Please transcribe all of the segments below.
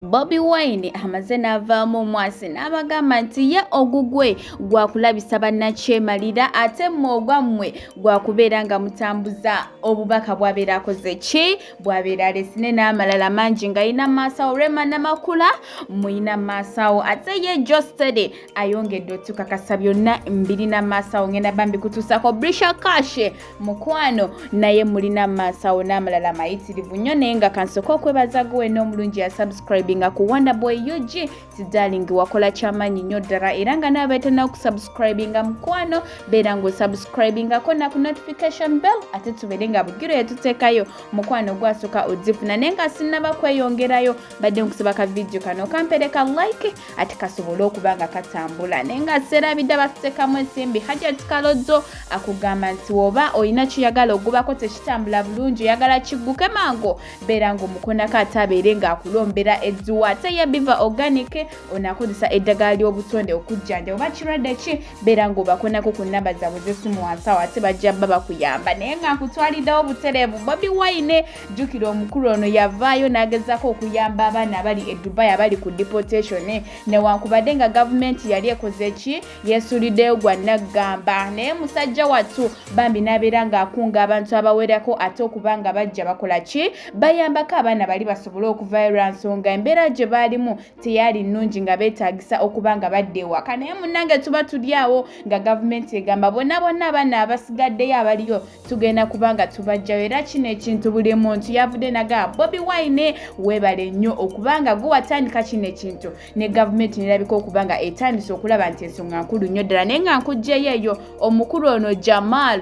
Bobi Wine amaze n'avaamu omwasi n'abagamba nti ye ogugwe gwa kulabisa bannakyemalira ate mmwe gwakubeera nga mutambuza obubaka bw'abeera akoze ki bw'abeera alesine n'amalala mangi nga yina maasawo Rema Namakula muyina maasawo ate ye Geosteady ayongedde otukakasa byonna mbirina maasawo ngenda bambi kutuusako Brisher Kash mukwano naye mulina maasawo n'amalala mayitirivu nnyo naye nga kansooka okwebaza gwe n'omulungi ya subscribe nga ku Wonder Boy UG darling wakola chamanyi nnyo ddala era nga nabeetana okusubscribinga mukwano beera ng'osubscribinga ko na ku notification bell ate tubeere nga bugiro yetuteekayo mukwano gwasooka ozifuna naye nga sinnaba kweyongerayo badde nkusaba ka video kano kampereka like ate kasobole okuba nga katambula naye nga seerabidde abatuteekamu ensimbi Hajat Kalozo akugamba nti oba olina kyoyagala ogubako tekitambula bulungi oyagala kigguke mango beera ng'omukonako ate abeere ng'akulombera edduwa ate ye biva organic onakozesa eddagala ly'obutonde okujjanja oba kirwadde ki beera ng'obakonako ku nnamba zaabwe z'essimu wansi awo ate bajja bba bakuyamba naye nga nkutwaliddewo butereevu Bobi Wine jjukira omukulu ono yavaayo n'agezaako okuyamba abaana abali e Dubai abali ku deportation newankubadde nga gavumenti yali ekoze ki yeesuuliddeyo gwa naggamba naye musajja wattu bambi n'abeera ng'akunga abantu abawerako ate okuba nga bajja bakola ki bayambako abaana bali basobole okuvaayo lwa nsonga embeera gye baalimu teyali nnungi nga beetaagisa okuba nga badde ewaka naye munnange tuba tuli awo nga gavumenti egamba bonna abaana abasigaddeyo abaliyo tugenda kuba nga tubajjayo era kino ekintu buli muntu yavudde nagamba Bobi Wine weebale nnyo okuba nga gwe watandika kino ekintu ne gavumenti nerabika okuba nga etandise okulaba nti ensonga nkulu nnyo ddala naye nga nkugjeyo eyo omukulu ono Jamal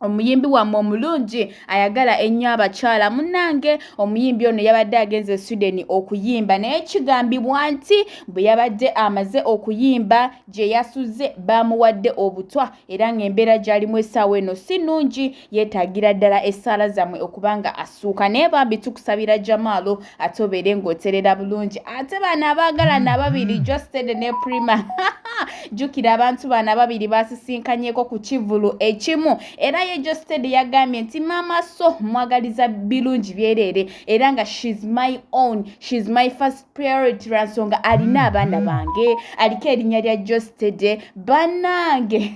omuyimbi wammwe omulungi ayagala ennyo abakyala munnange omuyimbi ono yabadde agenze e Sweden okuyimba naye kigambibwa nti bwe yabadde amaze okuyimba gye yasuze bamuwadde obutwa era ng'embeera gy'alimu essaawa eno si nnungi yeetaagira ddala essaala zammwe okuba nga asuuka naye bambi tukusabira Jamal ate obeere ng'oterera bulungi ate bano abaagalana ababiri Geosteady ne Prima jjukira abantu bano ababiri baasisinkanyeko ku kivulu ekimu era ye Geosteady yagambye nti mama so mwagaliza birungi byereere era nga she's my own, she's my first priority lwansonga alina abaana bange aliko erinnya lya Geosteady bannange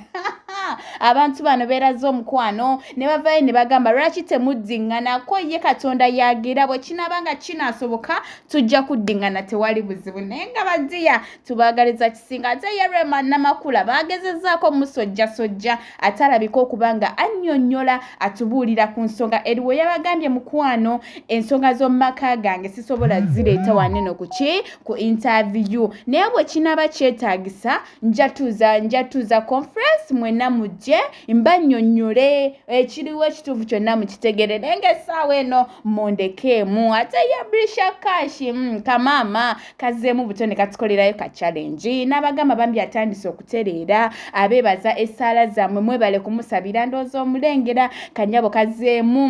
abantu bano beeraze omukwano ne bavaayo ne bagamba lwaki temuddiŋŋanako ye Katonda yagira bwe kinaabanga kinaasoboka tujja kuddiŋŋana tewali buzibu naye nga badiya tubaagaliza kisinga ate ye Rema Namakula baagezezzaako musojjasojja ate alabika okuba nga annyonnyola atubuulira ku nsonga Eddy we yabagambye mukwano ensonga z'omu maka gange sisobola zireeta waneno ku interview naye bwe kinaaba kyetaagisa njatuuza conference mwenna mujje mbannyonnyole ekiriwo ekituufu kyonna mukitegeere naye ng'essaawa eno mondekeemu ate ye Brisher Kash kamaama kazzeemu buto ne katukolerayo ka challenge n'abagamba bambi atandise okutereera abeebaza essaala zammwe mwebale kumusabira ndowooza omulengera kanyabo kazzeemu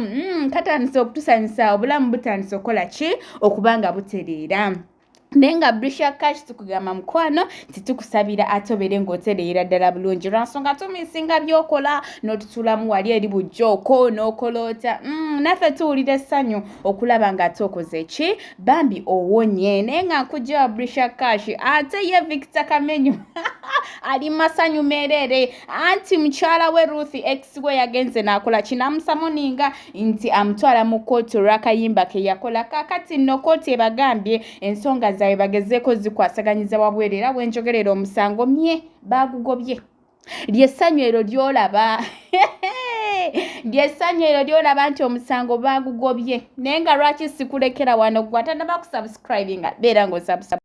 katandise okutusanyusa obulamu butandise okukola ki okuba nga butereera naye nga Brisher Kash tukugamba mukwano titukusabira ate obeere ng'otereera ddala bulungi lwansonga tumisinga by'okola n'otutulamu wali eri bujjooko n'okola ota naffe tuwulira essanyu okulaba ng'ate okoze ki bambi owonye naye nga nkugjewa Brisher Kash ate ye Victor Kamenyu ali masanyu meerere anti mukyala we Ruth ex we yagenze n'akola kinaamusamuninga nti amutwala mu kkooti olw'akayimba ke yakola kaakati nno kkooti ebagambye ensonga zaabwe bagezeeko zikwasaganyiza wabweru era bwenjogerera omusango baagugobye lyessanyu ero lyolaba lyessanyu ero lyolaba nti omusango baagugobye naye nga lwaki sikulekera wano gwatandaba kusubscribinga beera ng'osubscribe